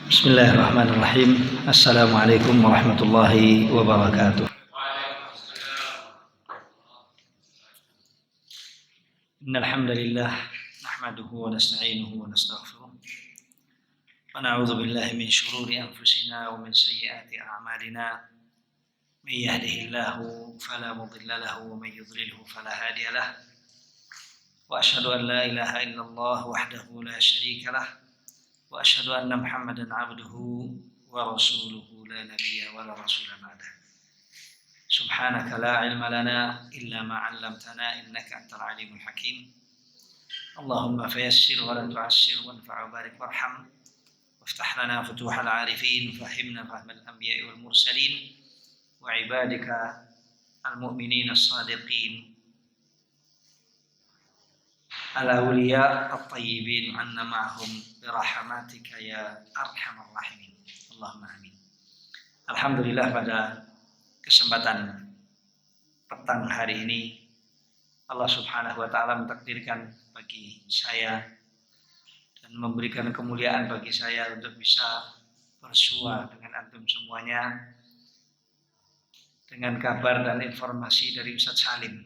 Bismillahirrahmanirrahim. Assalamualaikum warahmatullahi wabarakatuh. Innal hamdalillah nahmaduhu wa nasta'inuhu wa nastaghfiruh. Wa na'udzu billahi min shururi anfusina wa min sayyiati a'malina. May yahdihillahu fala mudilla lahu wa may yudlilhu fala hadiya lahu. Wa asyhadu an la ilaha illallah wahdahu la syarika lah. Wa asyhadu anna Muhammadan 'abduhu wa rasuluhu la nabiyya wa la rasula ba'da. Subhanaka la ilma lana illa ma 'allamtana innaka antal alimul hakim. Allahumma fayassir wa la tu'assir wanfa' wa barik warham. Waftah lana futuhal 'arifin fahimna fahmal anbiya'i wal mursalin wa 'ibadika al-mu'minin as-sadiqin. Al-awliya at-tayyibin anna ma'hum birahmatika ya arhamar rahimin. Allahumma amin. Alhamdulillah, pada kesempatan petang hari ini Allah Subhanahu wa taala mentakdirkan bagi saya dan memberikan kemuliaan bagi saya untuk bisa bersua dengan antum semuanya dengan kabar dan informasi dari Ustaz Salim.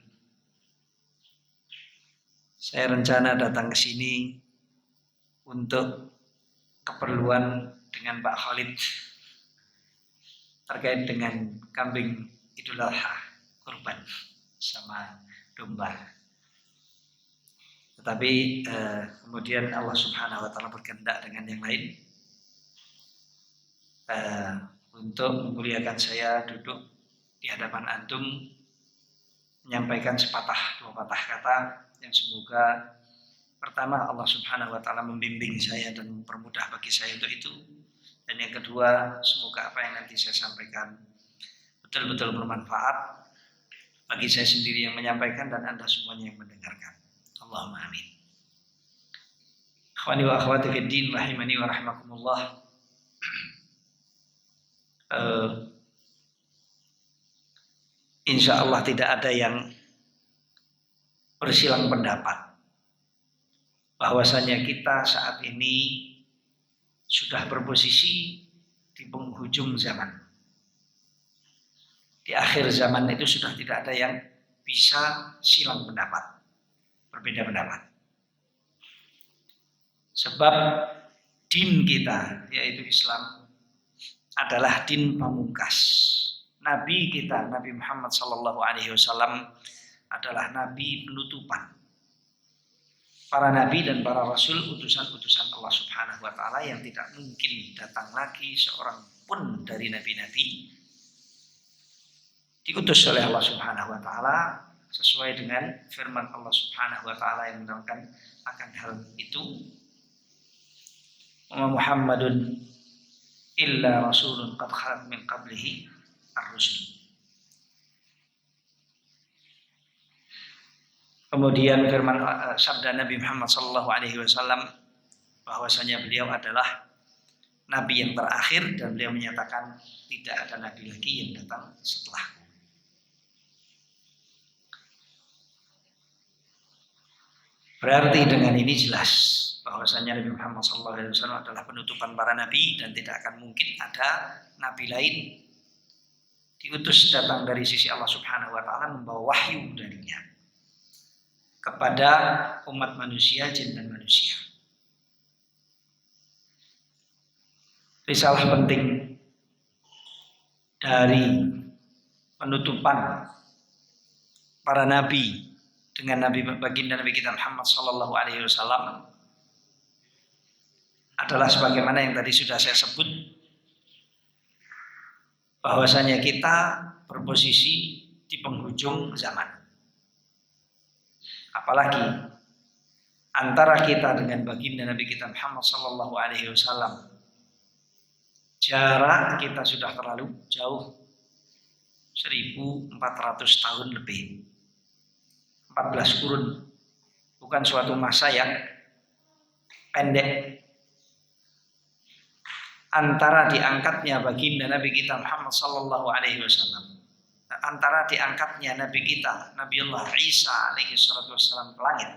Saya rencana datang ke sini untuk keperluan dengan Pak Khalid terkait dengan kambing Idul Adha, kurban sama domba. Tetapi kemudian Allah Subhanahu wa taala berkehendak dengan yang lain untuk memuliakan saya duduk di hadapan antum menyampaikan sepatah dua patah kata yang semoga pertama Allah Subhanahu wa taala membimbing saya dan mempermudah bagi saya untuk itu, dan yang kedua semoga apa yang nanti saya sampaikan betul-betul bermanfaat bagi saya sendiri yang menyampaikan dan Anda semuanya yang mendengarkan. Allahumma amin. Akhwani wa akhwati fid din rahimani wa rahimakumullah. Insyaallah tidak ada yang bersilang pendapat bahwasanya kita saat ini sudah berposisi di penghujung zaman. Di akhir zaman itu sudah tidak ada yang bisa silang pendapat, berbeda pendapat. Sebab din kita, yaitu Islam, adalah din pamungkas. Nabi kita, Nabi Muhammad SAW adalah nabi penutupan. Para nabi dan para rasul utusan-utusan Allah Subhanahu wa taala yang tidak mungkin datang lagi seorang pun dari nabi-nabi diutus oleh Allah Subhanahu wa taala sesuai dengan firman Allah Subhanahu wa taala yang menerangkan akan hal itu. Wa Muhammadun illa rasulun qad khalat min qablihi ar-rusul. Kemudian firman sabda Nabi Muhammad SAW bahwasanya beliau adalah nabi yang terakhir dan beliau menyatakan tidak ada nabi lagi yang datang setelahku. Berarti dengan ini jelas bahwasanya Nabi Muhammad SAW adalah penutupan para nabi dan tidak akan mungkin ada nabi lain diutus datang dari sisi Allah Subhanahu wa taala membawa wahyu darinya kepada umat manusia, jin dan manusia. Risalah penting dari penutupan para nabi dengan nabi baginda Nabi kita Muhammad SAW adalah sebagaimana yang tadi sudah saya sebut, bahwasanya kita berposisi di penghujung zaman. Apalagi antara kita dengan baginda Nabi kita Muhammad SAW jarak kita sudah terlalu jauh, 1400 tahun lebih, 14 kurun, bukan suatu masa yang pendek. Antara diangkatnya baginda Nabi kita Muhammad SAW, antara diangkatnya Nabi kita Nabiullah Isa alaihi salatu wassalam ke langit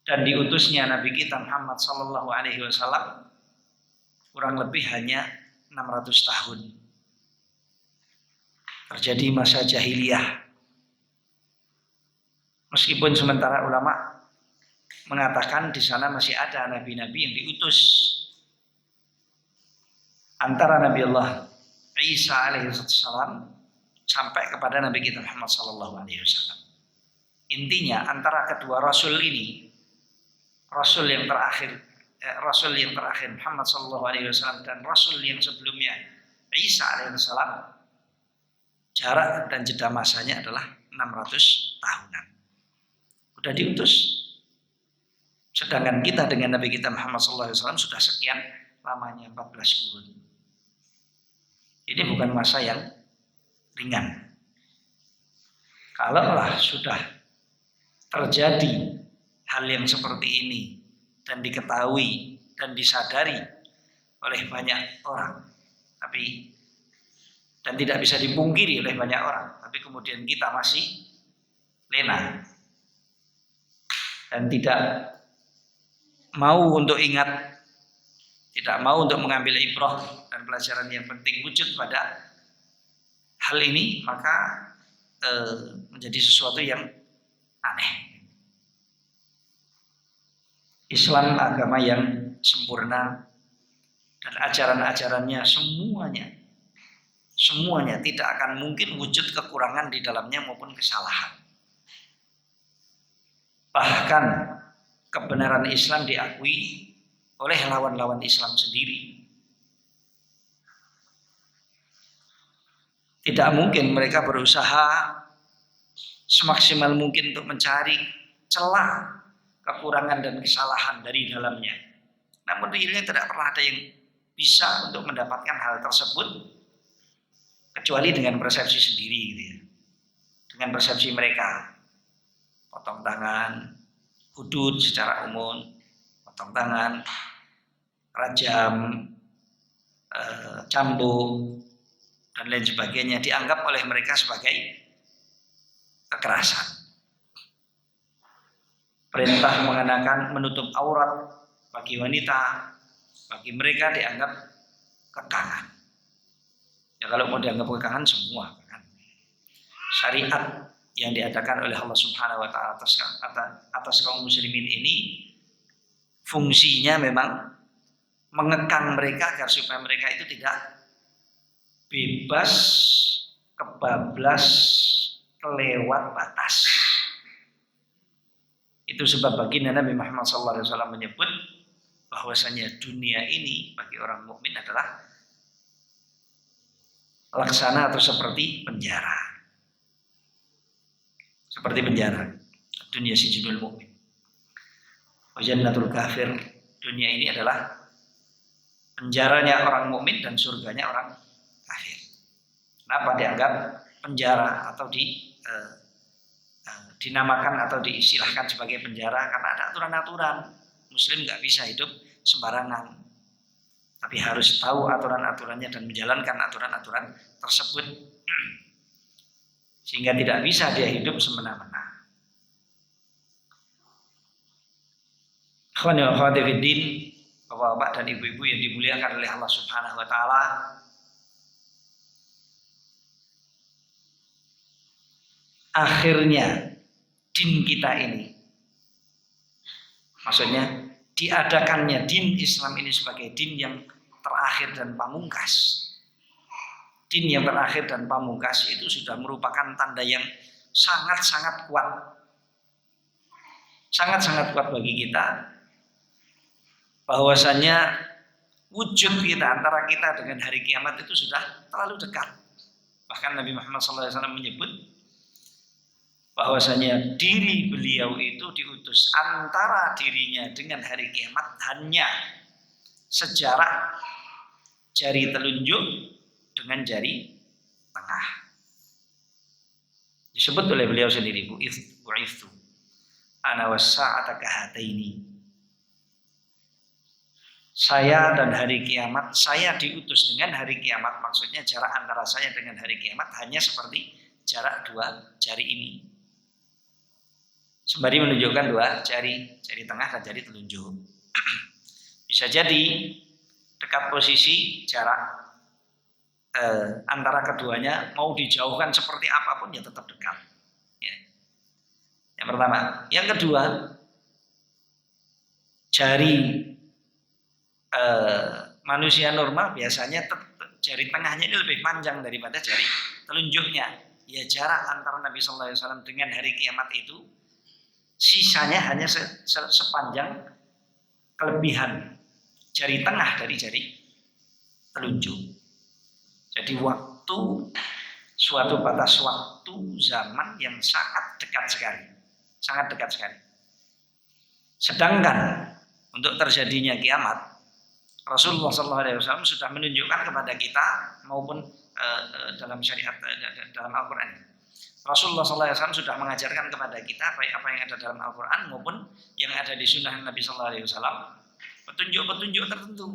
dan diutusnya Nabi kita Muhammad sallallahu alaihi wasallam kurang lebih hanya 600 tahun. Terjadi masa jahiliyah. Meskipun sementara ulama mengatakan di sana masih ada nabi-nabi yang diutus antara Nabi Allah Isa alaihissalam sampai kepada Nabi kita Muhammad sallallahu alaihi wasallam. Intinya antara kedua rasul ini, rasul yang terakhir Muhammad sallallahu alaihi wasallam dan rasul yang sebelumnya Isa alaihissalam, jarak dan jeda masanya adalah 600 tahunan. Udah diutus. Sedangkan kita dengan Nabi kita Muhammad SAW sudah sekian lamanya 14 kurun. Ini bukan masa yang ringan. Kalaulah sudah terjadi hal yang seperti ini dan diketahui dan disadari oleh banyak orang, dan tidak bisa dipungkiri oleh banyak orang, tapi kemudian kita masih lena dan tidak mau untuk ingat, tidak mau untuk mengambil ibrah dan pelajaran yang penting wujud pada hal ini, maka menjadi sesuatu yang aneh. Islam agama yang sempurna dan ajaran-ajarannya semuanya tidak akan mungkin wujud kekurangan di dalamnya maupun kesalahan. Bahkan kebenaran Islam diakui oleh lawan-lawan Islam sendiri. Tidak mungkin mereka berusaha semaksimal mungkin untuk mencari celah kekurangan dan kesalahan dari dalamnya. Namun realnya tidak pernah ada yang bisa untuk mendapatkan hal tersebut kecuali dengan persepsi sendiri, gitu ya. Dengan persepsi mereka. Potong tangan, hudud secara umum, potong tangan, rajam, cambuk, dan lain sebagainya dianggap oleh mereka sebagai kekerasan. Perintah mengenakan menutup aurat bagi wanita, bagi mereka dianggap kekangan. Ya kalau mau dianggap kekangan semua kan. Syariat yang diadakan oleh Allah Subhanahu wa taala atas kaum muslimin ini fungsinya memang mengekang mereka agar supaya mereka itu tidak bebas, kebablas, kelewat batas. Itu sebab baginda Nabi Muhammad SAW menyebut bahwasanya dunia ini bagi orang mukmin adalah laksana atau seperti penjara. Seperti penjara. Dunia sijinul mukmin. Wa jannatul kafir. Dunia ini adalah penjaranya orang mukmin dan surganya orang kafir. Kenapa dianggap penjara atau dinamakan atau diistilahkan sebagai penjara? Karena ada aturan-aturan. Muslim nggak bisa hidup sembarangan, tapi harus tahu aturan-aturannya dan menjalankan aturan-aturan tersebut, sehingga tidak bisa dia hidup semena-mena. Ikhwani wa akhwati fiddin, bapak-bapak dan ibu-ibu yang dimuliakan oleh Allah Subhanahu wa taala. Akhirnya din kita ini, maksudnya diadakannya din Islam ini sebagai din yang terakhir dan pamungkas. Din yang terakhir dan pamungkas itu sudah merupakan tanda yang sangat-sangat kuat. Sangat-sangat kuat bagi kita bahwasanya wujud kita antara kita dengan hari kiamat itu sudah terlalu dekat. Bahkan Nabi Muhammad SAW menyebut bahwasanya diri beliau itu diutus antara dirinya dengan hari kiamat hanya sejarak jari telunjuk dengan jari tengah. Disebut oleh beliau sendiri, bu'ithu ana was-sa'ata kahataini. Saya dan hari kiamat, saya diutus dengan hari kiamat, maksudnya jarak antara saya dengan hari kiamat hanya seperti jarak dua jari ini. Sembari menunjukkan dua jari, jari tengah dan jari telunjuk. Bisa jadi dekat posisi jarak antara keduanya, mau dijauhkan seperti apapun ya tetap dekat. Ya. Yang pertama. Yang kedua, jari manusia normal biasanya jari tengahnya ini lebih panjang daripada jari telunjuknya. Ya, jarak antara Nabi Sallallahu Alaihi Wasallam dengan hari kiamat itu sisanya hanya sepanjang kelebihan jari tengah dari jari telunjuk. Jadi waktu, suatu batas waktu zaman yang sangat dekat sekali. Sangat dekat sekali. Sedangkan untuk terjadinya kiamat, Rasulullah SAW sudah menunjukkan kepada kita maupun dalam syariat, dalam Al-Quran. Rasulullah SAW sudah mengajarkan kepada kita baik apa yang ada dalam Al-Quran maupun yang ada di sunnah Nabi SAW, petunjuk-petunjuk tertentu.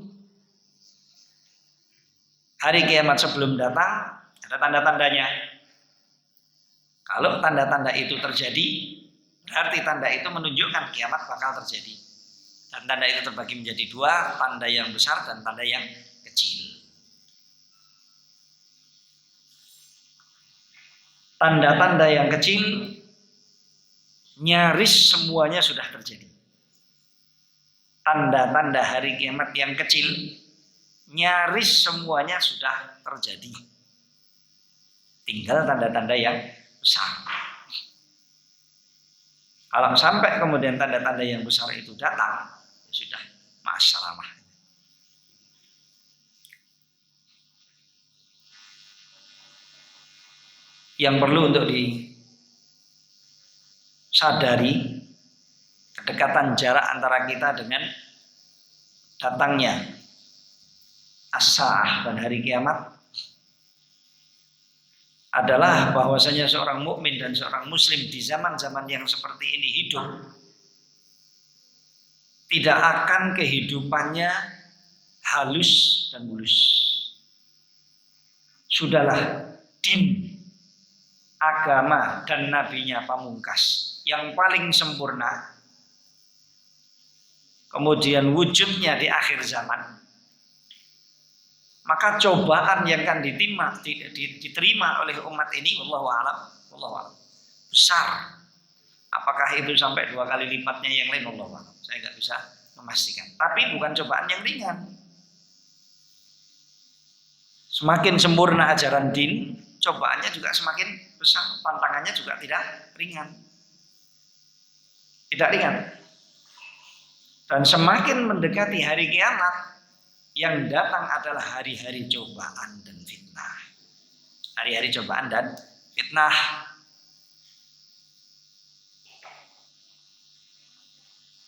Hari kiamat sebelum datang ada tanda-tandanya. Kalau tanda-tanda itu terjadi, berarti tanda itu menunjukkan kiamat bakal terjadi. Dan tanda itu terbagi menjadi dua, tanda yang besar dan tanda yang kecil. Tanda-tanda yang kecil nyaris semuanya sudah terjadi. Tanda-tanda hari kiamat yang kecil nyaris semuanya sudah terjadi. Tinggal tanda-tanda yang besar. Kalau sampai kemudian tanda-tanda yang besar itu datang, ya sudah, ma'assalamah. Yang perlu untuk disadari, kedekatan jarak antara kita dengan datangnya as-sa'ah dan hari kiamat adalah bahwasanya seorang mukmin dan seorang muslim di zaman-zaman yang seperti ini hidup, tidak akan kehidupannya halus dan mulus. Sudahlah, din, agama dan nabinya pamungkas yang paling sempurna, kemudian wujudnya di akhir zaman. Maka cobaan yang akan diterima oleh umat ini, wallahu a'lam, besar. Apakah itu sampai 2 kali lipatnya yang lain, wallahu a'lam. Saya nggak bisa memastikan. Tapi bukan cobaan yang ringan. Semakin sempurna ajaran din, cobaannya juga semakin besar. Tantangannya juga tidak ringan. Tidak ringan. Dan semakin mendekati hari kiamat, yang datang adalah hari-hari cobaan dan fitnah. Hari-hari cobaan dan fitnah.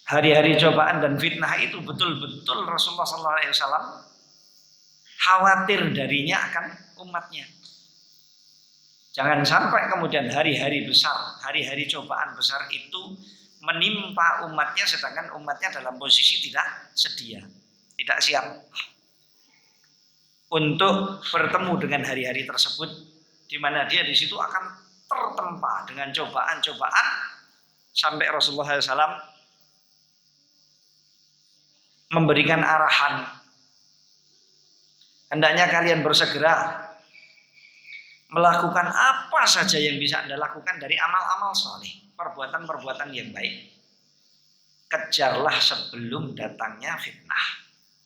Hari-hari cobaan dan fitnah itu betul-betul Rasulullah SAW khawatir darinya akan umatnya. Jangan sampai kemudian hari-hari besar, hari-hari cobaan besar itu menimpa umatnya sedangkan umatnya dalam posisi tidak sedia, tidak siap untuk bertemu dengan hari-hari tersebut, di mana dia di situ akan tertempa dengan cobaan-cobaan sampai Rasulullah SAW memberikan arahan, hendaknya kalian bersegera melakukan apa saja yang bisa Anda lakukan dari amal-amal soleh, perbuatan-perbuatan yang baik. Kejarlah sebelum datangnya fitnah.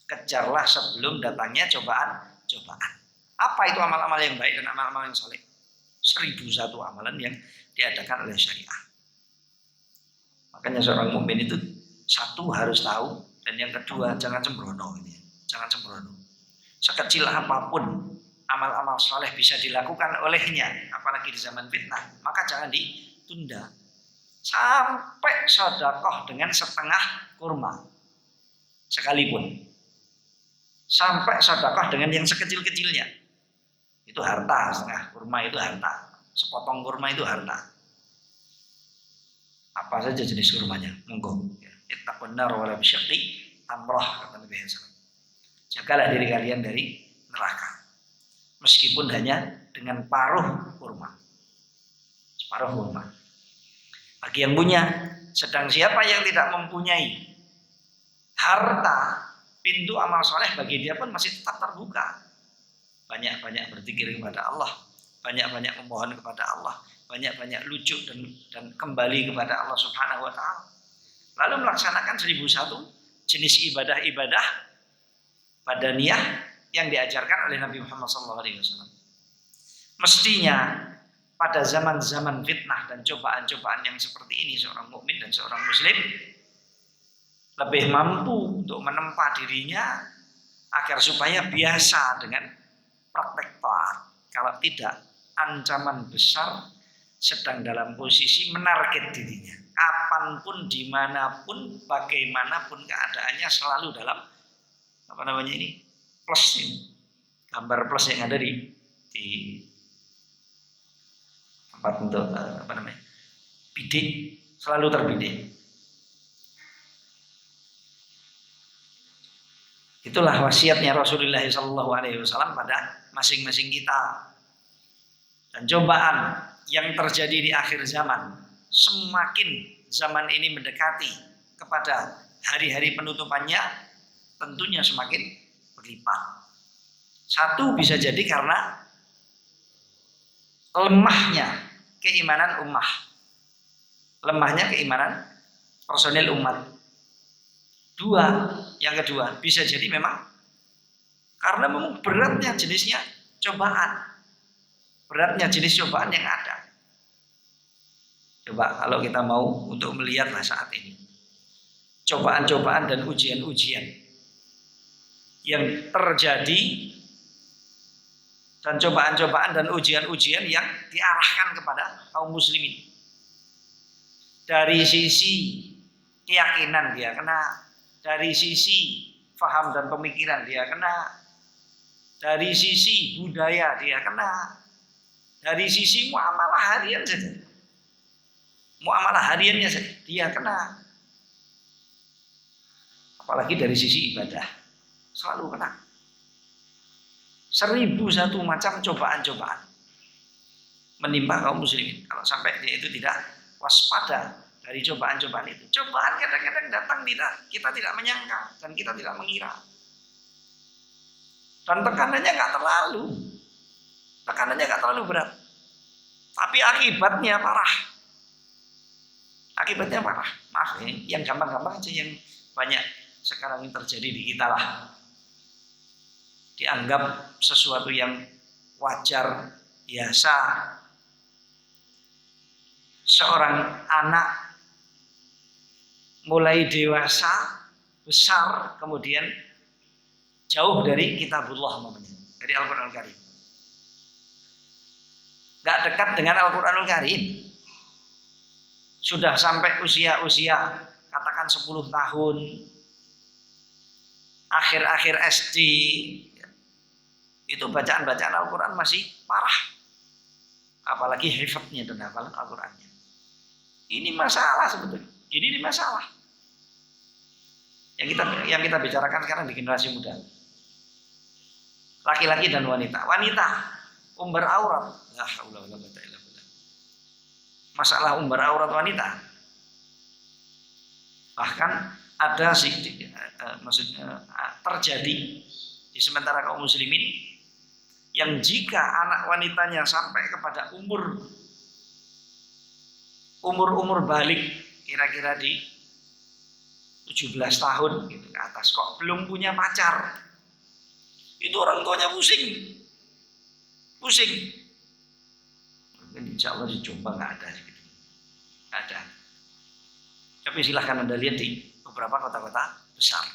Kejarlah sebelum datangnya cobaan. Apa itu amal-amal yang baik dan amal-amal yang soleh? 1001 amalan yang diadakan oleh syariah. Makanya seorang mukmin itu satu harus tahu, dan yang kedua jangan sembrono. Jangan sembrono. Sekecil apapun amal-amal soleh bisa dilakukan olehnya, apalagi di zaman fitnah, maka jangan ditunda. Sampai sedekah dengan setengah kurma sekalipun, sampai sedekah dengan yang sekecil-kecilnya, itu harta. Setengah kurma itu harta, sepotong kurma itu harta. Apa saja jenis kurmanya, monggo. Ittaqun nar wala bisyaqqi tamrah, kata Nabi SAW. Jagalah diri kalian dari neraka, meskipun hanya dengan paruh kurma. Separuh kurma. Bagi yang punya, sedang siapa yang tidak mempunyai harta pintu amal soleh bagi dia pun masih tetap terbuka. Banyak-banyak berzikir kepada Allah, banyak-banyak memohon kepada Allah, banyak-banyak lucu dan kembali kepada Allah Subhanahu wa taala. Lalu melaksanakan 1001 jenis ibadah-ibadah badaniyah yang diajarkan oleh Nabi Muhammad SAW. Mestinya pada zaman-zaman fitnah dan cobaan-cobaan yang seperti ini, seorang mukmin dan seorang muslim lebih mampu untuk menempa dirinya agar supaya biasa dengan praktek taat. Kalau tidak, ancaman besar sedang dalam posisi menarget dirinya. Kapanpun, dimanapun, bagaimanapun keadaannya selalu dalam plus ini. Gambar plus yang ada di tempat untuk bidik, selalu terbidik. Itulah wasiatnya Rasulullah SAW pada masing-masing kita. Dan cobaan yang terjadi di akhir zaman, semakin zaman ini mendekati kepada hari-hari penutupannya, tentunya semakin berlipat. Satu bisa jadi karena lemahnya keimanan ummah, lemahnya keimanan personil umat. Yang kedua bisa jadi memang karena memang beratnya jenisnya cobaan, beratnya jenis cobaan yang ada. Coba kalau kita mau untuk melihatlah saat ini cobaan-cobaan dan ujian-ujian yang terjadi dan cobaan-cobaan dan ujian-ujian yang diarahkan kepada kaum muslimin. Dari sisi keyakinan dia kena, dari sisi faham dan pemikiran dia kena, dari sisi budaya dia kena, dari sisi muamalah harian saja, muamalah hariannya saja dia kena, apalagi dari sisi ibadah selalu kena. 1001 macam cobaan-cobaan menimpa kaum muslimin kalau sampai dia itu tidak waspada dari cobaan-cobaan itu. Cobaan kadang-kadang datang kita tidak menyangka dan kita tidak mengira. Dan tekanannya nggak terlalu berat. Tapi akibatnya parah. Maaf ya, yang gampang-gampang aja yang banyak sekarang ini terjadi di kita lah. Dianggap sesuatu yang wajar, biasa. Seorang anak mulai dewasa, besar, kemudian jauh dari kitabullah namanya, dari Al-Quranul Karim. Gak dekat dengan Al-Quranul Karim. Sudah sampai usia katakan 10 tahun, akhir-akhir SD, itu bacaan-bacaan Al-Quran masih parah. Apalagi hifadznya dan hafalan Al-Qurannya. Ini masalah sebetulnya. Ini masalah yang kita bicarakan sekarang di generasi muda. Laki-laki dan wanita. Wanita umbar aurat. La haula wala quwwata illa billah. Masalah umbar aurat wanita. Bahkan ada maksudnya terjadi di sementara kaum muslimin yang jika anak wanitanya sampai kepada umur balik kira-kira di 17 tahun gitu ke atas kok belum punya pacar, itu orang tuanya pusing. Insya Allah dicoba nggak ada gitu. Nggak ada. Tapi silahkan Anda lihat di beberapa kota-kota besar.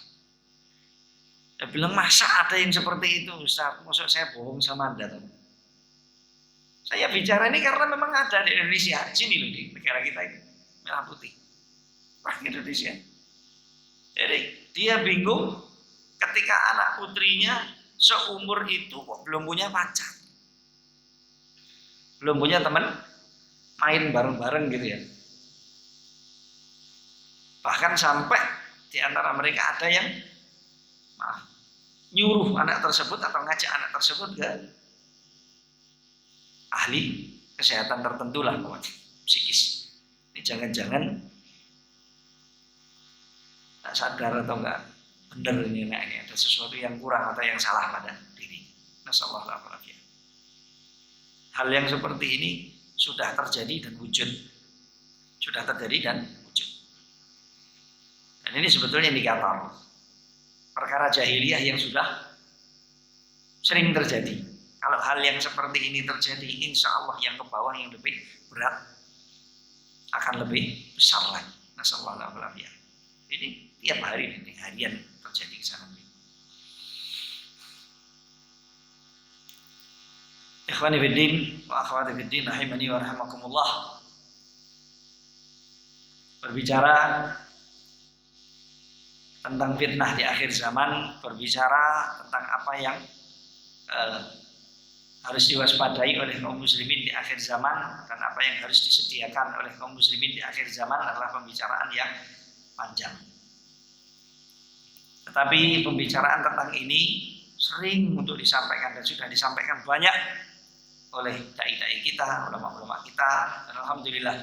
Saya bilang masa ada yang seperti itu Ustaz? Maksud saya bohong sama Anda tuh. Saya bicara ini karena memang ada di Indonesia, sini loh di negara kita ini merah putih, Indonesia. Jadi dia bingung ketika anak putrinya seumur itu kok belum punya pacar, belum punya teman main bareng-bareng gitu ya. Bahkan sampai di antara mereka ada yang nyuruh anak tersebut atau ngajak anak tersebut ke ahli kesehatan tertentu lah, psikis. Ini jangan-jangan tak sadar atau enggak benar ini ada sesuatu yang kurang atau yang salah pada diri. Nasallahu alaihi wasallam. Hal yang seperti ini sudah terjadi dan wujud. Sudah terjadi dan wujud. Dan ini sebetulnya indikator perkara jahiliyah yang sudah sering terjadi. Kalau hal yang seperti ini terjadi, insya Allah yang ke bawah yang lebih berat akan lebih besar lagi. Nasallahu alaihi wasallam. Ini tiap hari ini harian terjadi ke sana. Ikhwani fiddin wa akhwati fiddin rahimani wa rahimakumullah. Berbicara tentang fitnah di akhir zaman, berbicara tentang apa yang harus diwaspadai oleh kaum muslimin di akhir zaman dan apa yang harus disediakan oleh kaum muslimin di akhir zaman adalah pembicaraan yang panjang. Tetapi pembicaraan tentang ini sering untuk disampaikan dan sudah disampaikan banyak oleh dai-dai kita, ulama-ulama kita, dan alhamdulillah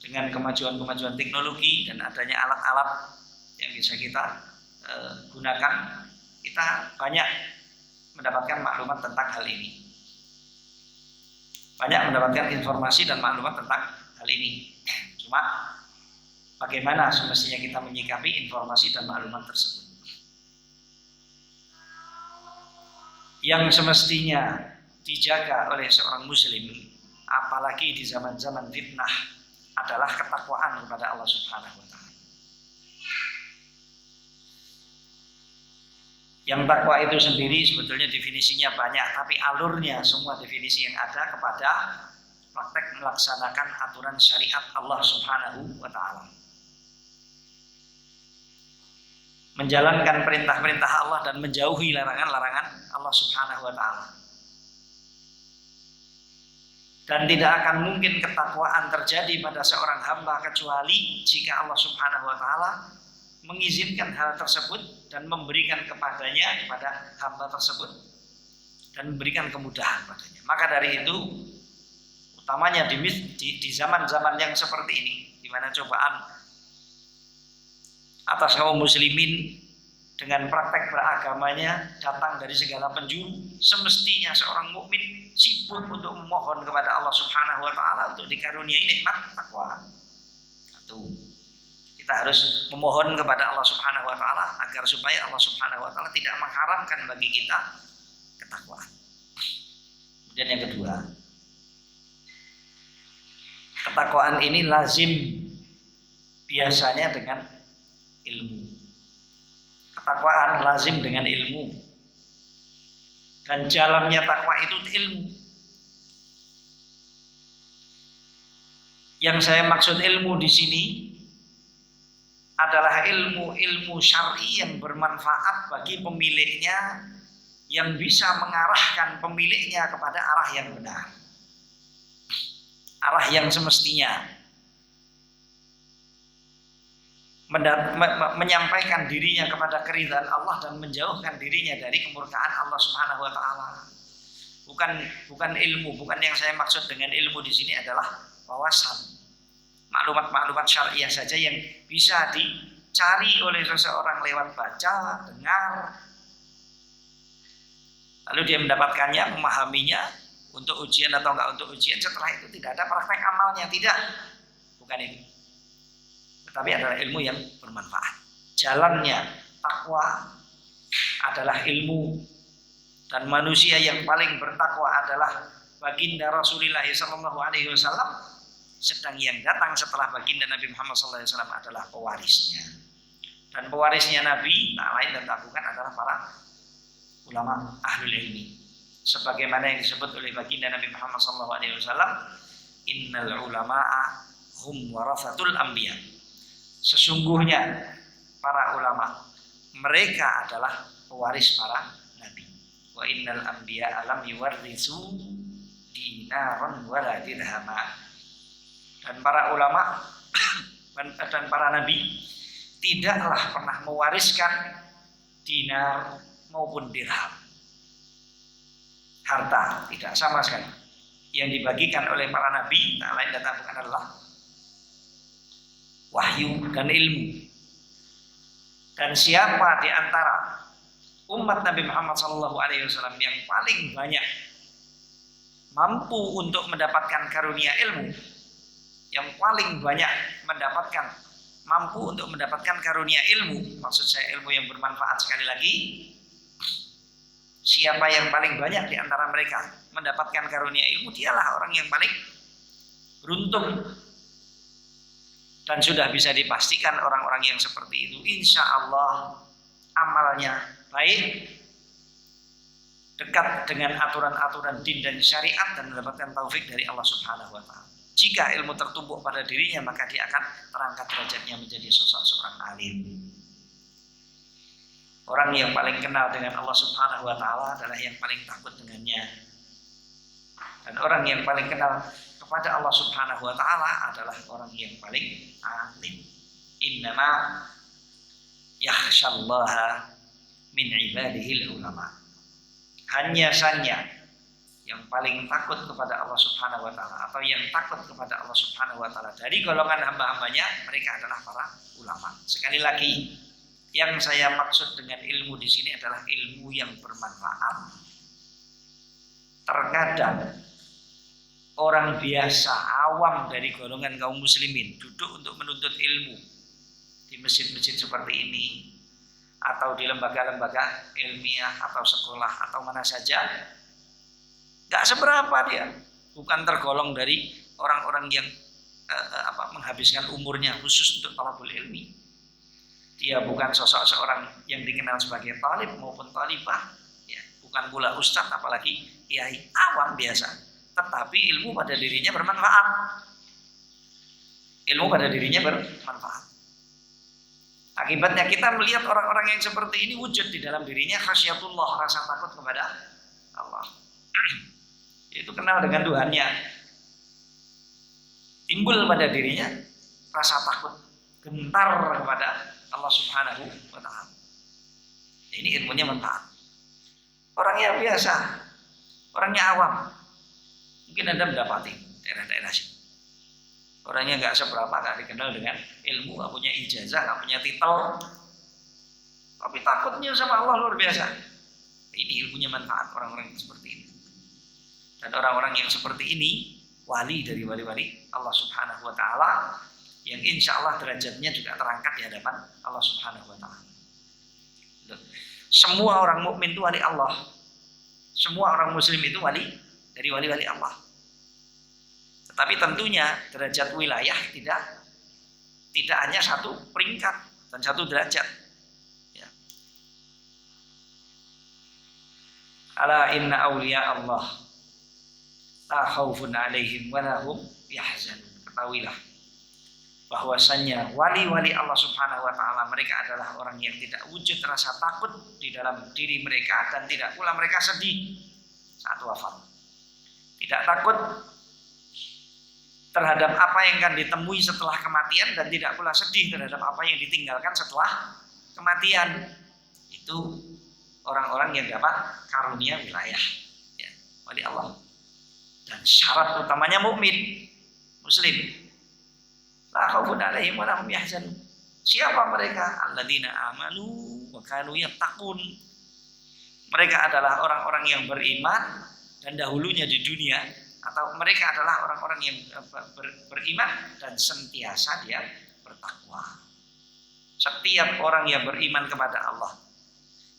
dengan kemajuan-kemajuan teknologi dan adanya alat-alat yang bisa kita gunakan, kita banyak mendapatkan maklumat tentang hal ini. Banyak mendapatkan informasi dan maklumat tentang hal ini. Cuma bagaimana semestinya kita menyikapi informasi dan maklumat tersebut? Yang semestinya dijaga oleh seorang muslim, apalagi di zaman-zaman fitnah, adalah ketakwaan kepada Allah Subhanahu wa taala. Yang takwa itu sendiri sebetulnya definisinya banyak, tapi alurnya semua definisi yang ada kepada praktek melaksanakan aturan syariat Allah Subhanahu wa taala. Menjalankan perintah-perintah Allah dan menjauhi larangan-larangan Allah Subhanahu wa taala. Dan tidak akan mungkin ketakwaan terjadi pada seorang hamba kecuali jika Allah Subhanahu wa taala mengizinkan hal tersebut dan memberikan kepadanya kepada hamba tersebut dan memberikan kemudahan padanya. Maka dari itu utamanya di zaman-zaman yang seperti ini, di mana cobaan atas kaum muslimin dengan praktek beragamanya datang dari segala penjuru, semestinya seorang mukmin sibuk untuk memohon kepada Allah Subhanahu wa taala untuk dikaruniai nikmat takwa. Satu, kita harus memohon kepada Allah Subhanahu wa taala agar supaya Allah Subhanahu wa taala tidak mengharamkan bagi kita ketakwaan. Kemudian yang kedua, ketakwaan ini lazim biasanya dengan ilmu. Ketakwaan lazim dengan ilmu. Dan jalannya takwa itu ilmu. Yang saya maksud ilmu di sini adalah ilmu syar'i yang bermanfaat bagi pemiliknya, yang bisa mengarahkan pemiliknya kepada arah yang benar, arah yang semestinya. Menyampaikan dirinya kepada keridhaan Allah dan menjauhkan dirinya dari kemurkaan Allah Subhanahu wa taala. Bukan ilmu, bukan yang saya maksud dengan ilmu di sini adalah wawasan. Maklumat-maklumat syariah saja yang bisa dicari oleh seseorang lewat baca, dengar. Lalu dia mendapatkannya, memahaminya untuk ujian atau enggak untuk ujian, setelah itu tidak ada praktek amalnya, tidak. Bukan itu. Tapi adalah ilmu yang bermanfaat. Jalannya takwa adalah ilmu, dan manusia yang paling bertakwa adalah baginda Rasulullah sallallahu alaihi wasallam, sedang yang datang setelah baginda Nabi Muhammad sallallahu alaihi wasallam adalah pewarisnya. Dan pewarisnya Nabi tak lain dan tak bukan adalah para ulama ahlul ilmi. Sebagaimana yang disebut oleh baginda Nabi Muhammad sallallahu alaihi wasallam, innal ulama'a hum warasatul anbiya. Sesungguhnya para ulama, mereka adalah pewaris para nabi. Wa innal anbiya alam yuwarrisu dinaran wala dirhama. Dan para ulama dan para nabi tidaklah pernah mewariskan dinar maupun dirham. Harta tidak sama sekali. Yang dibagikan oleh para nabi tak lain dan tak bukan adalah wahyu dan ilmu. Dan siapa di antara umat Nabi Muhammad SAW yang paling banyak mampu untuk mendapatkan karunia ilmu, yang paling banyak mampu untuk mendapatkan karunia ilmu, maksud saya ilmu yang bermanfaat, sekali lagi, siapa yang paling banyak di antara mereka mendapatkan karunia ilmu, dialah orang yang paling beruntung. Dan sudah bisa dipastikan orang-orang yang seperti itu insya Allah amalnya baik, dekat dengan aturan-aturan din dan syariat, dan mendapatkan taufik dari Allah Subhanahu wa Ta'ala. Jika ilmu tertumbuk pada dirinya, maka dia akan terangkat derajatnya menjadi sosok seorang alim. Orang yang paling kenal dengan Allah Subhanahu wa Ta'ala adalah yang paling takut dengannya. Dan orang yang paling kenal kepada Allah Subhanahu wa Ta'ala adalah orang yang paling alim. Innama yakhshallaha min ibadihil ulama. Hanya saja yang paling takut kepada Allah Subhanahu wa Ta'ala, atau yang takut kepada Allah Subhanahu wa Ta'ala dari golongan hamba-hambanya, mereka adalah para ulama. Sekali lagi, yang saya maksud dengan ilmu di sini adalah ilmu yang bermanfaat. Terkadang orang biasa, awam dari golongan kaum muslimin duduk untuk menuntut ilmu di masjid-masjid seperti ini, atau di lembaga-lembaga ilmiah, atau sekolah, atau mana saja, gak seberapa dia. Bukan tergolong dari orang-orang yang menghabiskan umurnya khusus untuk talabul ilmi. Dia bukan sosok seorang yang dikenal sebagai talib maupun talibah, ya, bukan pula ustadz, apalagi kiai, awam biasa. Tetapi ilmu pada dirinya bermanfaat. Ilmu pada dirinya bermanfaat. Akibatnya kita melihat orang-orang yang seperti ini wujud di dalam dirinya khasyatullah, rasa takut kepada Allah. Yaitu kenal dengan Tuhannya. Timbul pada dirinya rasa takut, gentar kepada Allah Subhanahu wa Ta'ala. Ini ilmunya manfaat. Orang yang biasa, orangnya awam, mungkin Anda mendapati daerah-daerah sini. Orangnya nggak seberapa, nggak dikenal dengan ilmu, nggak punya ijazah, nggak punya titel, tapi takutnya sama Allah luar biasa. Ini ilmunya manfaat orang-orang yang seperti ini. Dan orang-orang yang seperti ini wali dari wali-wali Allah Subhanahu wa Ta'ala, yang insya Allah derajatnya juga terangkat di hadapan Allah Subhanahu wa Ta'ala. Semua orang mukmin itu wali Allah. Semua orang muslim itu wali dari wali-wali Allah. Tetapi tentunya derajat wilayah tidak hanya satu peringkat dan satu derajat. Ya. Ala inna awliya Allah la khaufun alaihim wa lahum yahzanun. Ketahuilah bahwasannya wali-wali Allah Subhanahu wa Ta'ala, mereka adalah orang yang tidak wujud rasa takut di dalam diri mereka, dan tidak pula mereka sedih saat wafat. Tidak takut terhadap apa yang akan ditemui setelah kematian, dan tidak pula sedih terhadap apa yang ditinggalkan setelah kematian. Itu orang-orang yang dapat karunia wilayah, ya, wali Allah. Dan syarat utamanya mukmin, muslim. La khaufun 'alaihim wa lahum yahzanun. Siapa mereka? Alladzina amanu wa kanu yattaqun. Mereka adalah orang-orang yang beriman dan dahulunya di dunia, atau mereka adalah orang-orang yang beriman dan senantiasa dia bertakwa. Setiap orang yang beriman kepada Allah,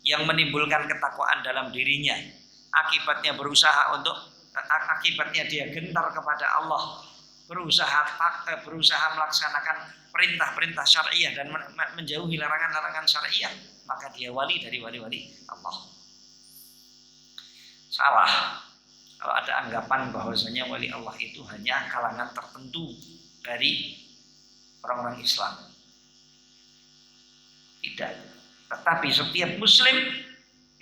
yang menimbulkan ketakwaan dalam dirinya, akibatnya dia gentar kepada Allah, berusaha melaksanakan perintah-perintah syariah dan menjauhi larangan-larangan syariah, maka dia wali dari wali-wali Allah. Salah kalau ada anggapan bahwasanya wali Allah itu hanya kalangan tertentu dari orang-orang Islam. Tidak. Tetapi setiap muslim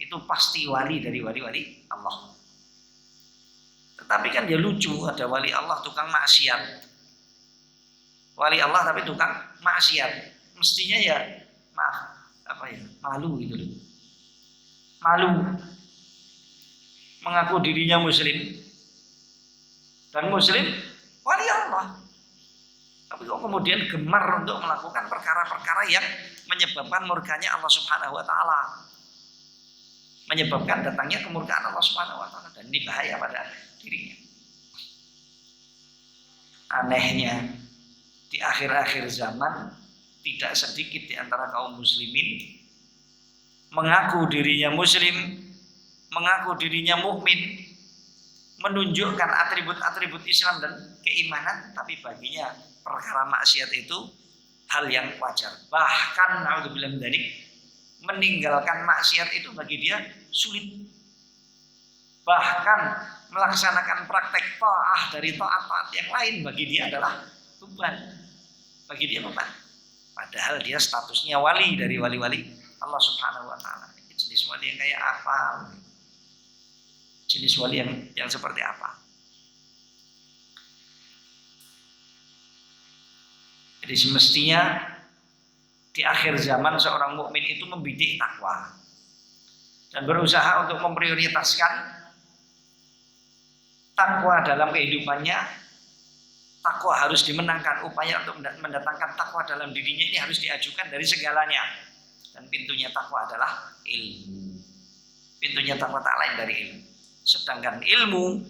itu pasti wali dari wali-wali Allah. Tetapi kan dia lucu, ada wali Allah tukang maksiat. Wali Allah tapi tukang maksiat. Mestinya ya malu gitu loh. Malu mengaku dirinya muslim. Dan muslim wali Allah. Tapi kok kemudian gemar untuk melakukan perkara-perkara yang menyebabkan murkanya Allah Subhanahu wa taala. Menyebabkan datangnya kemurkaan Allah Subhanahu wa taala, dan ini bahaya pada dirinya. Anehnya di akhir-akhir zaman tidak sedikit di antara kaum muslimin mengaku dirinya muslim, mengaku dirinya mukmin, menunjukkan atribut-atribut Islam dan keimanan, tapi baginya perkara maksiat itu hal yang wajar. Bahkan naudzubillah min dzalik, meninggalkan maksiat itu bagi dia sulit. Bahkan melaksanakan praktek ta'ah dari ta'at-ta'at yang lain bagi dia adalah beban. Bagi dia beban. Padahal dia statusnya wali dari wali-wali Allah Subhanahu wa taala. Jenis wali yang kayak apa? Jenis wali yang seperti apa? Jadi semestinya di akhir zaman seorang mukmin itu membidik takwa dan berusaha untuk memprioritaskan takwa dalam kehidupannya. Takwa harus dimenangkan, upaya untuk mendatangkan takwa dalam dirinya ini harus diajukan dari segalanya. Dan pintunya takwa adalah ilmu. Pintunya takwa tak lain dari ilmu. Sedangkan ilmu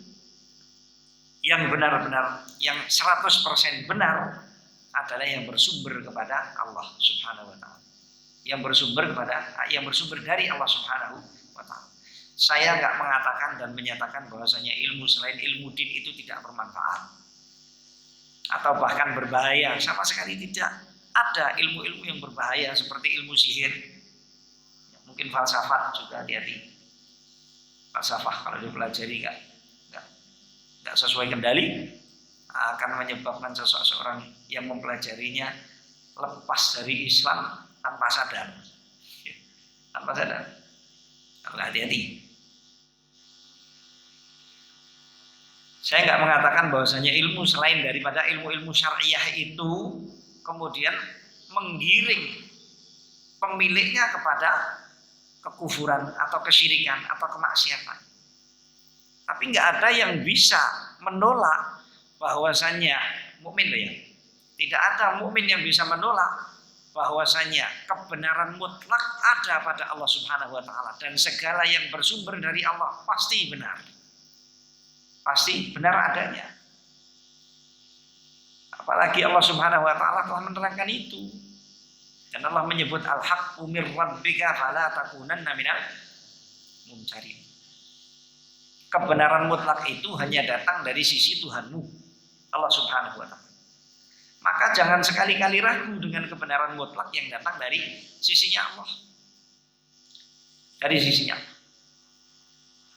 yang benar-benar, yang 100% benar adalah yang bersumber kepada Allah Subhanahu wa taala. Yang bersumber dari Allah Subhanahu wa taala. Saya enggak mengatakan dan menyatakan bahwasanya ilmu selain ilmu din itu tidak bermanfaat atau bahkan berbahaya, sama sekali tidak. Ada ilmu-ilmu yang berbahaya seperti ilmu sihir, mungkin falsafat juga, hati-hati. Falsafah kalau dipelajari nggak sesuai kendali akan menyebabkan seseorang yang mempelajarinya lepas dari Islam tanpa sadar. Tanpa sadar. Kalau hati-hati. Saya nggak mengatakan bahwasanya ilmu selain daripada ilmu-ilmu syariah itu kemudian menggiring pemiliknya kepada kekufuran atau kesyirikan atau kemaksiatan. Tapi nggak ada yang bisa menolak bahwasanya mukmin loh ya. Tidak ada mukmin yang bisa menolak bahwasanya kebenaran mutlak ada pada Allah Subhanahu wa taala dan segala yang bersumber dari Allah pasti benar. Pasti benar adanya. Apalagi Allah Subhanahu wa taala telah menerangkan itu. Dan Allah menyebut al-haqqu mir rabbika fala takunanna minal mumtarin. Kebenaran mutlak itu hanya datang dari sisi Tuhanmu, Allah Subhanahu wa taala. Maka jangan sekali-kali ragu dengan kebenaran mutlak yang datang dari sisinya Allah. Dari sisinya Allah.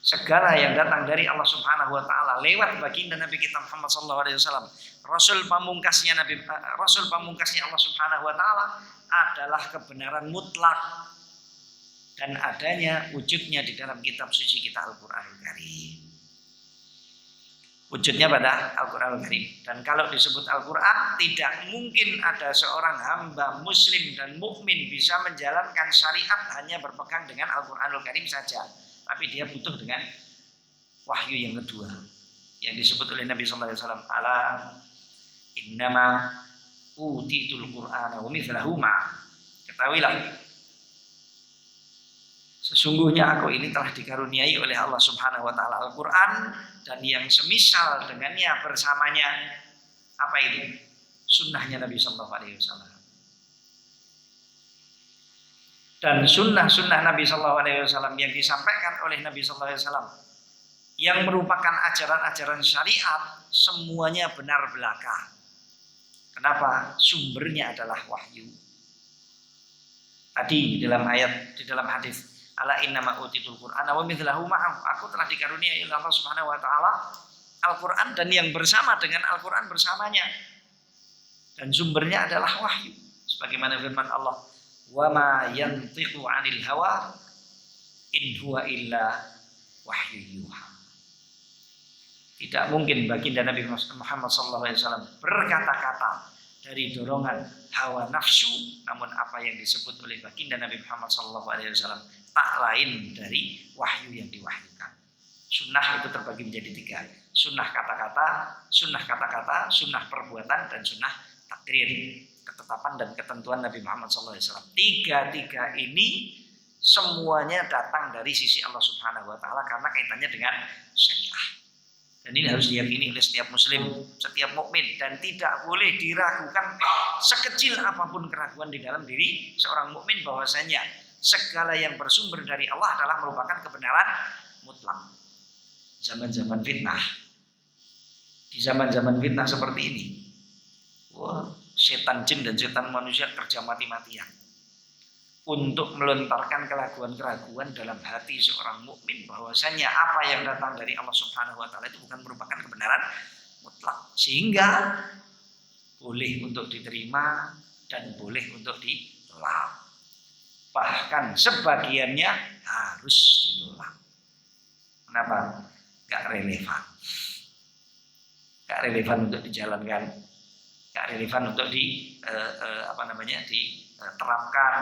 Segala yang datang dari Allah Subhanahu wa taala lewat baginda Nabi kita Muhammad sallallahu alaihi wasallam, rasul pamungkasnya Allah Subhanahu wa taala adalah kebenaran mutlak dan adanya wujudnya di dalam kitab suci kita Al-Qur'anul Karim. Wujudnya pada Al-Qur'anul Karim. Dan kalau disebut Al-Qur'an, tidak mungkin ada seorang hamba muslim dan mukmin bisa menjalankan syariat hanya berpegang dengan Al-Qur'anul Karim saja. Tapi dia butuh dengan wahyu yang kedua yang disebut oleh Nabi sallallahu alaihi wasallam, ala innama utitul qur'ana wa mithlahu ma. Ketahuilah sesungguhnya aku ini telah dikaruniai oleh Allah Subhanahu wa taala Al-Qur'an dan yang semisal dengannya bersamanya. Apa itu? Sunnahnya Nabi sallallahu alaihi wasallam. Dan sunnah-sunnah Nabi sallallahu alaihi wasallam yang disampaikan oleh Nabi sallallahu alaihi wasallam yang merupakan ajaran-ajaran syariat semuanya benar belaka. Kenapa? Sumbernya adalah wahyu. Tadi di dalam hadis, ala innama utitul qur'ana wa mithlahu ma'ahu. Aku telah dikaruniai oleh Allah Subhanahu wa taala Al-Qur'an dan yang bersama dengan Al-Qur'an bersamanya. Dan sumbernya adalah wahyu. Sebagaimana firman Allah, wa ma yantiqu 'anil hawa in huwa illa wahyu yuha. Tidak mungkin baginda Nabi Muhammad SAW berkata-kata dari dorongan hawa nafsu, namun apa yang disebut oleh baginda Nabi Muhammad SAW tak lain dari wahyu yang diwahyukan. Sunnah itu terbagi menjadi 3. Sunnah kata-kata, sunnah perbuatan, dan sunnah takdir, ketetapan dan ketentuan Nabi Muhammad SAW. Tiga ini semuanya datang dari sisi Allah Subhanahu wa taala karena kaitannya dengan syariah. Dan ini harus diyakini oleh setiap muslim, setiap mukmin, dan tidak boleh diragukan sekecil apapun keraguan di dalam diri seorang mukmin bahwasanya segala yang bersumber dari Allah adalah merupakan kebenaran mutlak. Zaman-zaman fitnah, di zaman-zaman fitnah seperti ini, setan jin dan setan manusia kerja mati-matian untuk melontarkan keraguan-keraguan dalam hati seorang mukmin bahwasanya apa yang datang dari Allah Subhanahu wa taala itu bukan merupakan kebenaran mutlak, sehingga boleh untuk diterima dan boleh untuk ditolak. Bahkan sebagiannya harus ditolak. Kenapa? Gak relevan. Gak relevan untuk dijalankan. Gak relevan untuk diterapkan.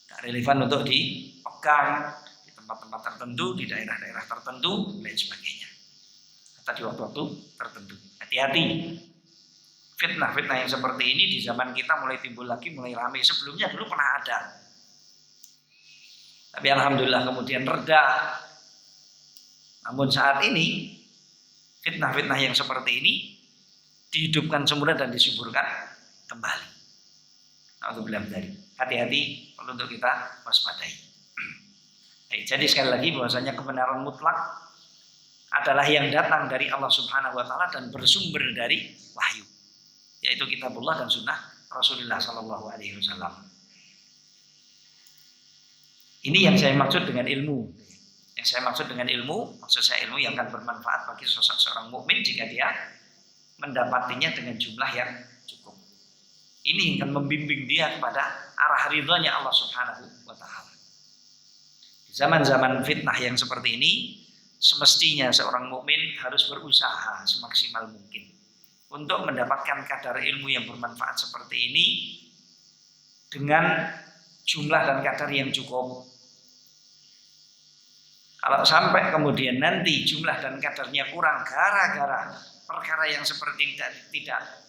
Gak relevan untuk dipegang di tempat-tempat tertentu, di daerah-daerah tertentu, dan sebagainya. Atau di waktu-waktu tertentu. Hati-hati. Fitnah-fitnah yang seperti ini di zaman kita mulai timbul lagi, mulai ramai. Sebelumnya dulu pernah ada. Tapi alhamdulillah kemudian reda. Namun saat ini fitnah-fitnah yang seperti ini dihidupkan semula dan disuburkan kembali. Alhamdulillah dari. Hati-hati perlu untuk kita waspadai. Jadi sekali lagi bahwasanya kebenaran mutlak adalah yang datang dari Allah Subhanahu wa taala dan bersumber dari wahyu, yaitu kitabullah dan sunnah Rasulullah sallallahu alaihi wasallam. Ini yang saya maksud dengan ilmu. Yang saya maksud dengan ilmu, maksud saya ilmu yang akan bermanfaat bagi seorang mukmin jika dia mendapatinya dengan jumlah yang cukup. Ini akan membimbing dia kepada arah ridhonya Allah Subhanahu wa taala. Di zaman-zaman fitnah yang seperti ini, semestinya seorang mukmin harus berusaha semaksimal mungkin untuk mendapatkan kadar ilmu yang bermanfaat seperti ini dengan jumlah dan kadar yang cukup. Kalau sampai kemudian nanti jumlah dan kadarnya kurang gara-gara perkara yang seperti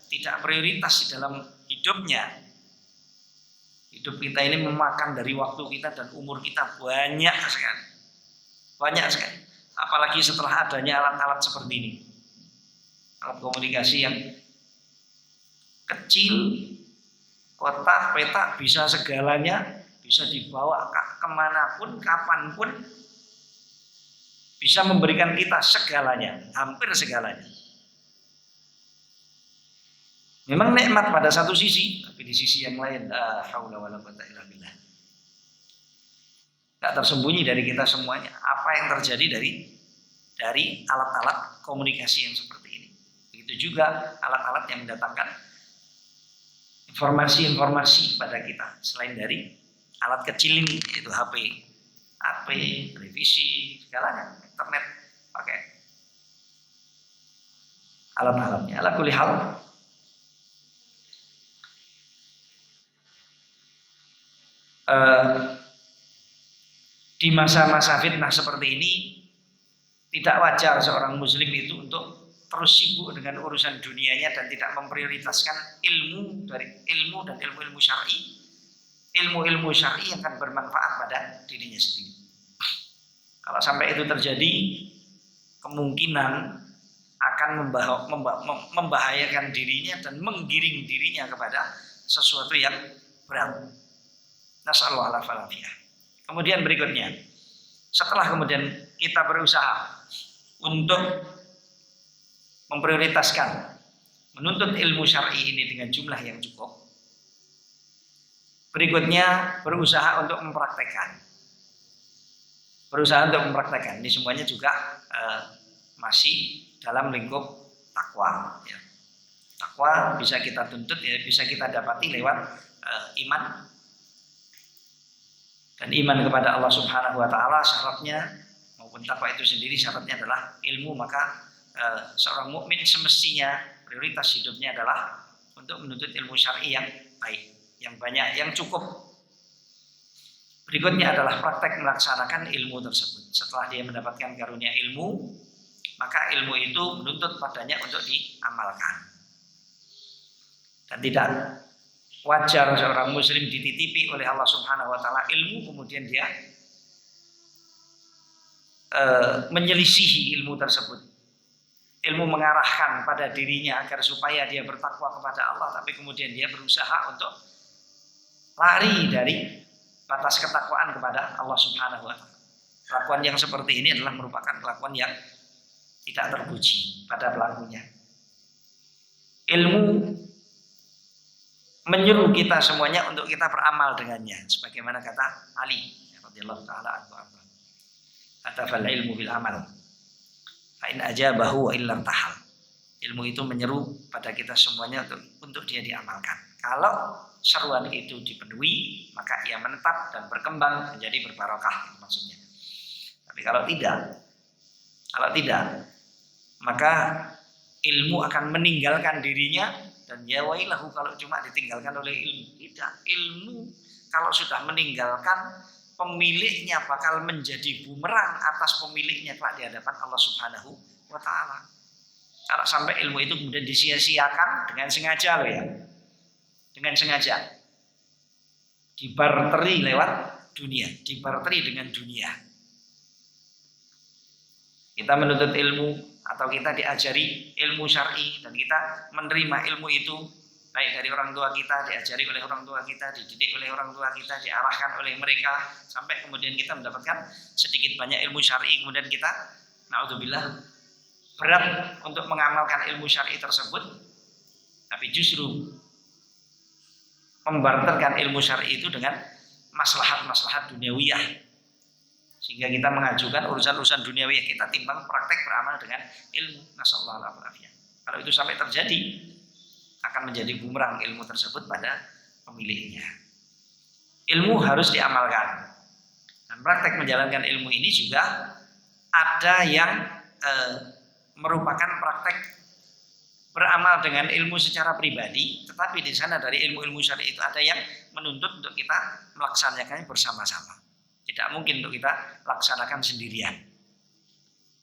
tidak prioritas di dalam hidupnya, hidup kita ini memakan dari waktu kita dan umur kita banyak sekali. Banyak sekali. Apalagi setelah adanya alat-alat seperti ini. Alat komunikasi yang kecil, kotak, peta, bisa segalanya, bisa dibawa kemanapun, kapanpun, bisa memberikan kita segalanya, hampir segalanya. Memang nikmat pada satu sisi, tapi di sisi yang lain, la haula wala quwwata illa billah. Tidak tersembunyi dari kita semuanya apa yang terjadi dari alat-alat komunikasi yang seperti ini. Begitu juga alat-alat yang mendatangkan informasi-informasi pada kita selain dari alat kecil ini, yaitu HP, televisi, segalanya, internet, pakai alat-alatnya. Ala kulli hal, di masa-masa fitnah seperti ini tidak wajar seorang muslim itu untuk terus sibuk dengan urusan dunianya dan tidak memprioritaskan ilmu dan ilmu-ilmu syar'i, ilmu-ilmu syar'i yang akan bermanfaat pada dirinya sendiri. Kalau sampai itu terjadi, kemungkinan akan membahayakan dirinya dan menggiring dirinya kepada sesuatu yang berat. Nasallahu alaihi wasallam. Kemudian berikutnya, setelah kemudian kita berusaha untuk memprioritaskan menuntut ilmu syar'i ini dengan jumlah yang cukup, berikutnya berusaha untuk mempraktekkan. Ini semuanya juga masih dalam lingkup takwa. Ya. Takwa bisa kita tuntut, ya, bisa kita dapati lewat iman. Dan iman kepada Allah Subhanahu wa taala syaratnya, maupun takwa itu sendiri syaratnya adalah ilmu. Maka seorang mukmin semestinya prioritas hidupnya adalah untuk menuntut ilmu syar'i yang baik, yang banyak, yang cukup. Berikutnya adalah praktek melaksanakan ilmu tersebut. Setelah dia mendapatkan karunia ilmu, maka ilmu itu menuntut padanya untuk diamalkan. Dan tidak wajar seorang muslim dititipi oleh Allah Subhanahu wa taala ilmu kemudian dia menyelisihi ilmu tersebut. Ilmu mengarahkan pada dirinya agar supaya dia bertakwa kepada Allah, tapi kemudian dia berusaha untuk lari dari batas ketakwaan kepada Allah Subhanahu wa taala. Kelakuan yang seperti ini adalah merupakan kelakuan yang tidak terpuji pada pelakunya. Ilmu menyuruh kita semuanya untuk kita beramal dengannya, sebagaimana kata Ali radhiyallahu taala anhu, atafal ilmu bil amal fa in ajabahu wa illam tahal. Ilmu itu menyeru pada kita semuanya untuk dia diamalkan. Kalau seruan itu dipenuhi, maka ia menetap dan berkembang menjadi berbarokah, maksudnya. Tapi kalau tidak, maka ilmu akan meninggalkan dirinya, dan ya wailahu kalau cuma ditinggalkan oleh ilmu. Tidak, ilmu kalau sudah meninggalkan, pemiliknya bakal menjadi bumerang atas pemiliknya kelak di hadapan Allah Subhanahu wa taala. Kalau sampai ilmu itu kemudian disia-siakan dengan sengaja loh ya. Dengan sengaja. Dibarteri lewat dunia, dibarteri dengan dunia. Kita menuntut ilmu atau kita diajari ilmu syar'i dan kita menerima ilmu itu baik dari orang tua kita, diajari oleh orang tua kita, dididik oleh orang tua kita, diarahkan oleh mereka, sampai kemudian kita mendapatkan sedikit banyak ilmu syar'i, kemudian kita naudzubillah berat untuk mengamalkan ilmu syar'i tersebut, tapi justru membarterkan ilmu syar'i itu dengan maslahat-maslahat duniawiyah, sehingga kita mengajukan urusan-urusan duniawiyah kita timbang praktek beramal dengan ilmu. Nasallahu alaihi wasallam. Kalau itu sampai terjadi, akan menjadi bumerang ilmu tersebut pada pemiliknya. Ilmu harus diamalkan, dan praktek menjalankan ilmu ini juga ada yang merupakan praktek beramal dengan ilmu secara pribadi, tetapi di sana dari ilmu-ilmu syar'i itu ada yang menuntut untuk kita melaksanakannya bersama-sama. Tidak mungkin untuk kita laksanakan sendirian.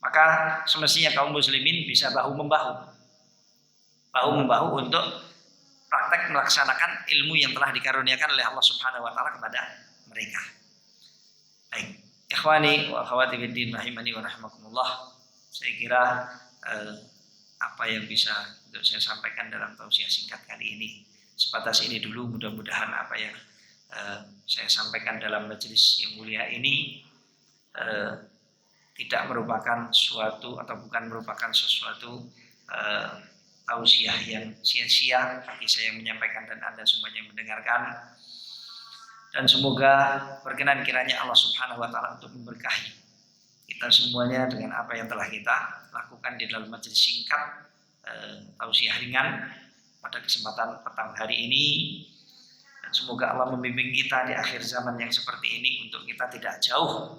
Maka semestinya kaum muslimin bisa bahu-membahu untuk praktek melaksanakan ilmu yang telah dikaruniakan oleh Allah Subhanahu wa taala kepada mereka. Baik, ikhwani wa akhwati fiddin rahimani wa rahimakumullah. Saya kira apa yang bisa untuk saya sampaikan dalam tausiah singkat kali ini sebatas ini dulu. Mudah-mudahan apa yang saya sampaikan dalam majelis yang mulia ini tidak merupakan suatu atau bukan merupakan sesuatu tausiah yang sia-sia bagi saya yang menyampaikan dan Anda semuanya yang mendengarkan. Dan semoga berkenan kiranya Allah Subhanahu wa taala untuk memberkahi kita semuanya dengan apa yang telah kita lakukan di dalam majelis singkat tausiah ringan pada kesempatan petang hari ini. Dan semoga Allah membimbing kita di akhir zaman yang seperti ini untuk kita tidak jauh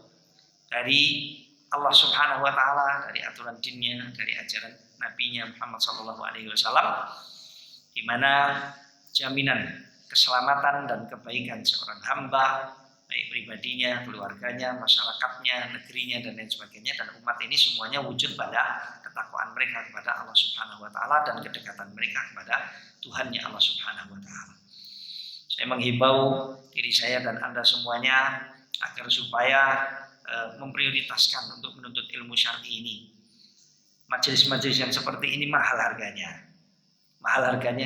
dari Allah Subhanahu wa taala, dari aturan dinnya, dari ajaran nabinya Muhammad sallallahu alaihi wasallam, di mana jaminan keselamatan dan kebaikan seorang hamba, baik pribadinya, keluarganya, masyarakatnya, negerinya dan lain sebagainya, dan umat ini semuanya wujud pada ketakwaan mereka kepada Allah Subhanahu wa taala dan kedekatan mereka kepada Tuhannya Allah Subhanahu wa taala. Saya menghimbau diri saya dan Anda semuanya agar supaya memprioritaskan untuk menuntut ilmu syar'i ini. Majelis-majelis yang seperti ini mahal harganya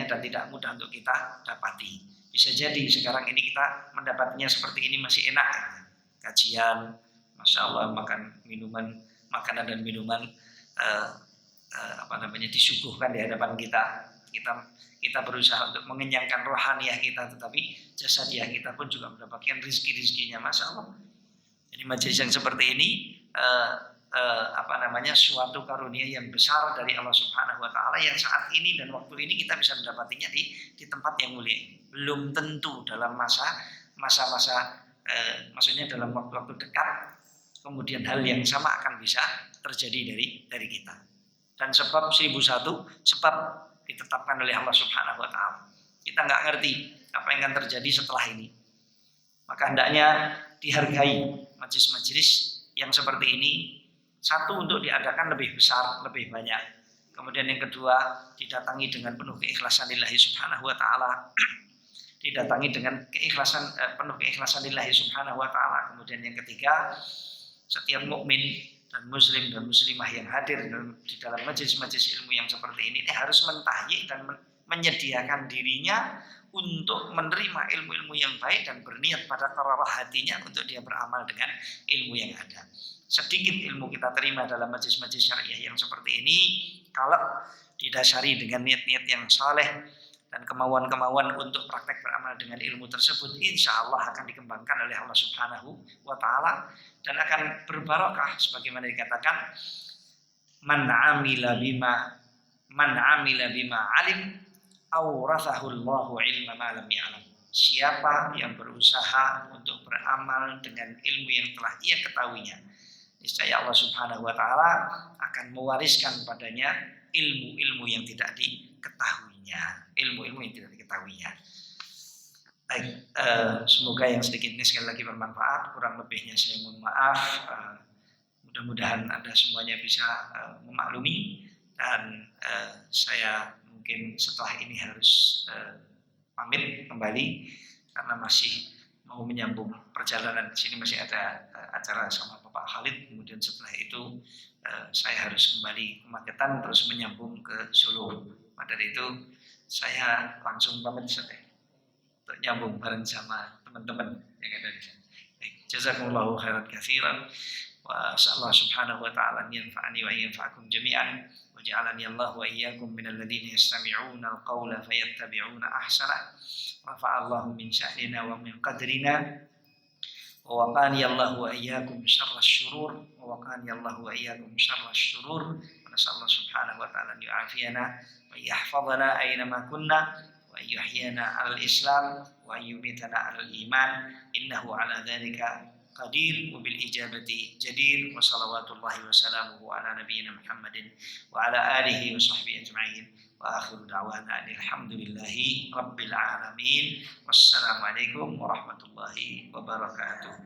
dan tidak mudah untuk kita dapati. Bisa jadi sekarang ini kita mendapatnya seperti ini masih enak, kajian, masya Allah, makanan dan minuman disuguhkan di hadapan kita. Kita berusaha untuk mengenyangkan rohaniah kita, tetapi jasadiah kita pun juga mendapatkan rizki-rizkinya, masya Allah. Jadi majelis yang seperti ini suatu karunia yang besar dari Allah Subhanahu wa taala yang saat ini dan waktu ini kita bisa mendapatinya di tempat yang mulia ini. Belum tentu dalam masa-masa maksudnya dalam waktu-waktu dekat kemudian hal yang sama akan bisa terjadi dari kita. Dan sebab 1001 sebab ditetapkan oleh Allah Subhanahu wa taala. Kita nggak ngerti apa yang akan terjadi setelah ini. Maka hendaknya dihargai majelis-majelis yang seperti ini. Satu, untuk diadakan lebih besar, lebih banyak. Kemudian yang kedua, didatangi dengan penuh keikhlasan lillahi subhanahu wa ta'ala. Didatangi dengan keikhlasan penuh keikhlasan lillahi subhanahu wa ta'ala. Kemudian yang ketiga, setiap mukmin dan muslim dan muslimah yang hadir di dalam majelis-majelis ilmu yang seperti ini harus mentahyi dan menyediakan dirinya untuk menerima ilmu-ilmu yang baik dan berniat pada qararah hatinya untuk dia beramal dengan ilmu yang ada. Sedikit ilmu kita terima dalam majelis-majelis syariah yang seperti ini, kalau didasari dengan niat-niat yang saleh dan kemauan-kemauan untuk praktek beramal dengan ilmu tersebut, insya Allah akan dikembangkan oleh Allah Subhanahu wa Ta'ala dan akan berbarokah, sebagaimana dikatakan, man amila bima alim awrathahu Allahu ilma ma lam ya'lam. Siapa yang berusaha untuk beramal dengan ilmu yang telah ia ketahuinya, niscaya Allah Subhanahu wa Ta'ala akan mewariskan padanya ilmu-ilmu yang tidak diketahuinya. Baik, semoga yang sedikit ini sekali lagi bermanfaat. Kurang lebihnya saya mohon maaf. Mudah-mudahan Anda semuanya bisa memaklumi, dan saya mungkin setelah ini harus pamit kembali karena masih mau menyambung perjalanan. Di sini masih ada acara sama Bapak Khalid. Kemudian setelah itu saya harus kembali ke Magetan terus menyambung ke Solo. Maka dari itu saya langsung pamit saja untuk nyambung bareng sama teman-teman yang ada di sana. Baik, jazakumullahu khairan katsiran. Wa sallallahu subhanahu wa ta'ala yanfa'ani wa yanfa'akum jami'an wa ja'alani Allah wa iyyakum minal ladzina yastami'una al-qawla fayattabi'una ahsana. Rafa'allahu min sya'nina wa min qadrina wa waqani Allah wa iyyakum syarras syurur wa waqani Allah wa iyyakum syarras syurur. Wa nasallahu subhanahu wa ta'ala yu'afiyana wa yahfazana aina ma kunna wa yuhyina 'alal islam wa yumitana 'alal iman innahu 'ala dzalika qadir wa bil ijabati jadir. Wa salawatullahi wa salamuhu ala nabiyyina Muhammadin wa ala alihi wa sahbihi ajma'in. Wa akhiru da'wana alhamdulillahi rabbil alamin. Wassalamualaikum warahmatullahi wabarakatuh.